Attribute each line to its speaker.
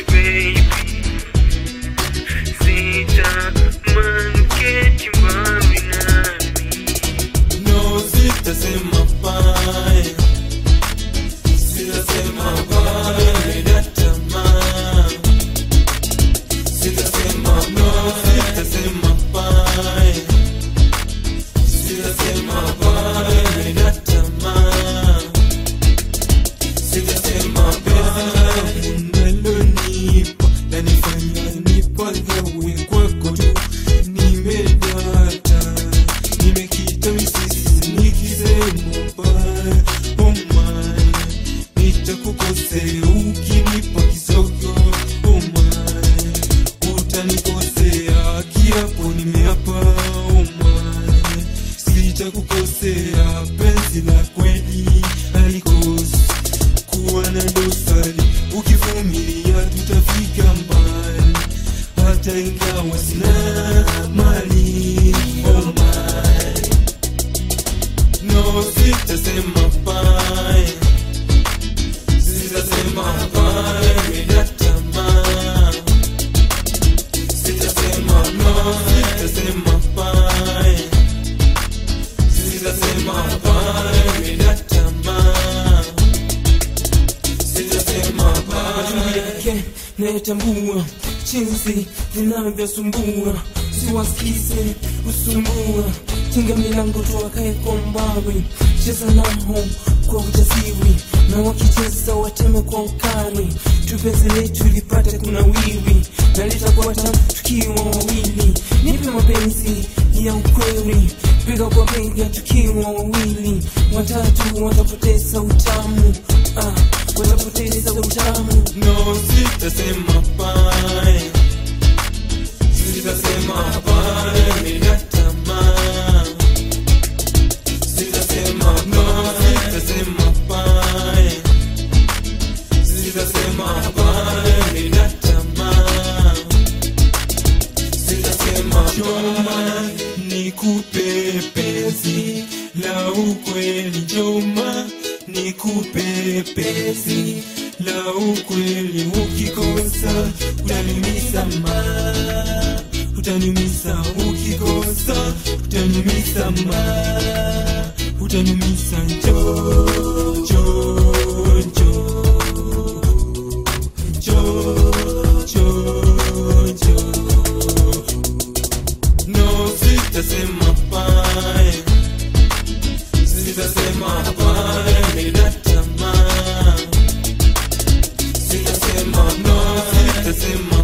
Speaker 1: baby. Sita manketi mbali nami.
Speaker 2: No, sitasema bye. Sitasema bye na tamaa. Sitasema no, sitasema bye. Sitasema bye na tamaa. Sitasema bye. Unalonipa lanifanya nipagawe kwako tu. Nimedata, nimekita misisi nikisema bye. Oh my, nitakukosea ukinipa kisogo. Oh my, utanikosea kiapo nimeapa. Oh my, sitakukosea penzi la kweli halikosi kuwa na dosari. Ukivumilia tutafika mbali hata ingawa sina mali. Oh my, no, sitasema bye. Sitasema bye na tamaa. Sitasema no, sitasema bye. Sitasema bye na tamaa. Sitasema bye.
Speaker 3: Yake natambua jinsi vinavyosumbua, siwasikize usumbua. Tinga milango tuwakae kwa mbali, cheza nao kwa ujasiri, na wakicheza wateme kwa ukali. Tupenzi letu lipate kuna wiwi, na litakuwa tamu tukiwa wawili. Nipe mapenzi ya ukweli, piga kwa bega tukiwa wawili. Watatu watapoteza utamu, watapoteza utamu.
Speaker 2: No, sitasema bye. Sitasema bye na tamaa. Sitasema no, sitasema bye. Sitasema bye na tamaa. Sitasema choma nikupe penzi la ukweli. Choma nikupe penzi la ukweli. Ukikosa utaniumiza ma, utaniumiza. Ukikosa utaniumiza ma, utaniumiza. Njoo, njoo, njoo, njoo, njoo, njoo. No, sitasema bye. Sitasema bye na tamaa. Sitasema no, sitasema